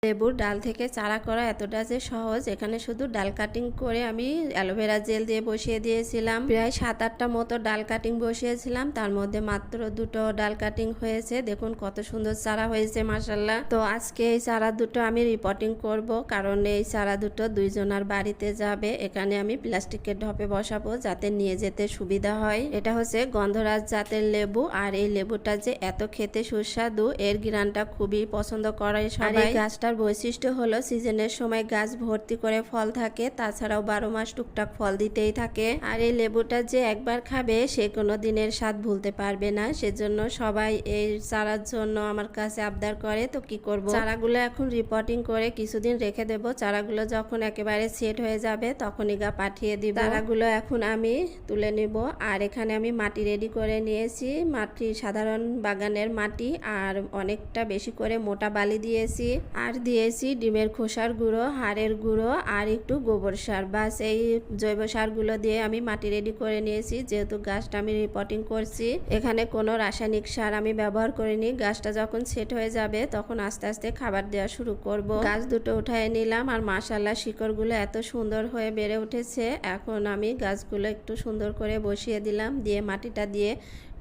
লেবুর ডাল থেকে চারা করা এতটা যে সহজ, এখানে শুধু ডাল কাটিং করে আমি অ্যালোভেরা জেল দিয়ে বসিয়ে দিয়েছিলাম। প্রায় 7-8টা মতো ডাল কাটিং বসিয়েছিলাম, তার মধ্যে মাত্র 2টো ডাল কাটিং হয়েছে। দেখুন কত সুন্দর চারা হয়েছে মাশাআল্লাহ। তো আজকে এই চারা দুটো আমি রিপোর্টিং করব, কারণ এই চারা দুটো দুইজনার বাড়িতে যাবে। এখানে আমি প্লাস্টিকের ঢপে বসাবো যাতে নিয়ে যেতে সুবিধা হয়। এটা হচ্ছে গন্ধরাজ জাতের লেবু, আর এই লেবুটা যে এত খেতে সুস্বাদু, এর ঘ্রাণটা খুবই পছন্দ করে সবাই। গাছটা বৈশিষ্ট্য হলো সিজনের সময় গাছ ভর্তি করে ফল থাকে, তাছাড়াও 12 মাস টুকটাক ফল দিতেই থাকে। আর এই লেবুটা যে একবার খাবে সে কোনো দিনের স্বাদ ভুলতে পারবে না, সেজন্য সবাই এই চারার জন্য আমার কাছে আবদার করে। তো কি করব, চারাগুলো এখন রিপোর্টিং করে কিছুদিন রেখে দেব। চারাগুলো যখন একেবারে সেট হয়ে যাবে তখনই গা পাঠিয়ে দিব। চারাগুলো এখন আমি তুলে নিব। আর এখানে আমি মাটি রেডি করে নিয়েছি, মাটি সাধারণ বাগানের মাটি, আর অনেকটা বেশি করে মোটা বালি দিয়েছি, আর দিয়েছি ডিমের খোসার গুঁড়ো, হাড়ের গুঁড়ো, আর একটু গোবর সার। বাস এই জৈব সারগুলো দিয়ে আমি মাটি রেডি করে নিয়েছি। যেহেতু গাছটা আমি রিপোর্টিং করছি, এখানে কোনো রাসায়নিক সার আমি ব্যবহার করিনি। গাছটা যখন সেট হয়ে যাবে তখন আস্তে আস্তে খাবার দেওয়া শুরু করব। গাছ দুটো উঠায় নিলাম, আর মাশাআল্লাহ শিকড়গুলো এত সুন্দর হয়ে বেড়ে উঠেছে। এখন আমি গাছগুলো একটু সুন্দর করে বসিয়ে দিলাম, দিয়ে মাটিটা দিয়ে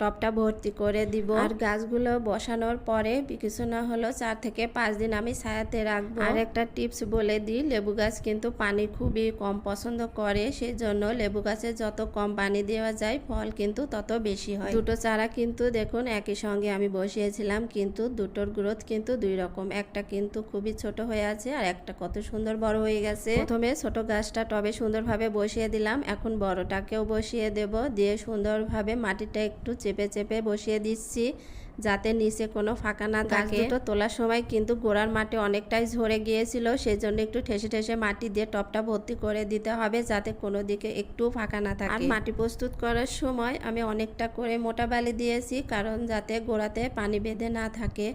টবটা ভর্তি করে দিব। আর গাছগুলো বসানোর পরে কিছু না হলো 4 থেকে 5 দিন আমি ছায়াতে রাখবো। আর একটা টিপস বলে দিই, লেবু গাছ কিন্তু পানি খুবই কম পছন্দ করে, সেই জন্য লেবু গাছে যত কম পানি দেওয়া যায় ফল কিন্তু তত বেশি হয়। দুটো চারা কিন্তু দেখুন একই সঙ্গে আমি বসিয়েছিলাম, কিন্তু দুটোর গ্রোথ কিন্তু দুই রকম। একটা কিন্তু খুবই ছোট হয়ে আছে, আর একটা কত সুন্দর বড় হয়ে গেছে। প্রথমে ছোট গাছটা টবে সুন্দরভাবে বসিয়ে দিলাম, এখন বড়টাকেও বসিয়ে দেব। দিয়ে সুন্দরভাবে মাটিটা একটু চেপে চেপে বসিয়ে দিচ্ছি যাতে নিচে কোনো ফাঁকা না থাকে। দুটো তোলার সময় কিন্তু গোড়ার মাটি অনেকটাই ঝরে গিয়েছিল, সেই জন্য একটু ঠেসে ঠেসে মাটি দিয়ে টবটা ভর্তি করে দিতে হবে যাতে কোনো দিকে একটু ফাঁকা না থাকে। আর মাটি প্রস্তুত করার সময় আমি অনেকটা করে মোটা বালি দিয়েছি, কারণ যাতে গোড়াতে পানি বেঁধে না থাকে,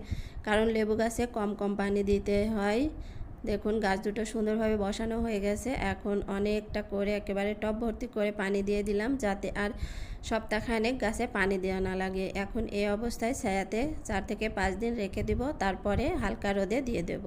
কারণ লেবু গাছে কম কম পানি দিতে হয়। দেখুন গাছ দুটো সুন্দরভাবে বসানো হয়ে গেছে। এখন অনেকটা করে একেবারে টব ভর্তি করে পানি দিয়ে দিলাম যাতে আর সপ্তাহখানেক গাছে পানি দেওয়া না লাগে। এখন এই অবস্থায় ছায়াতে 4 থেকে 5 দিন রেখে দিব, তারপরে হালকা রোদে দিয়ে দেব।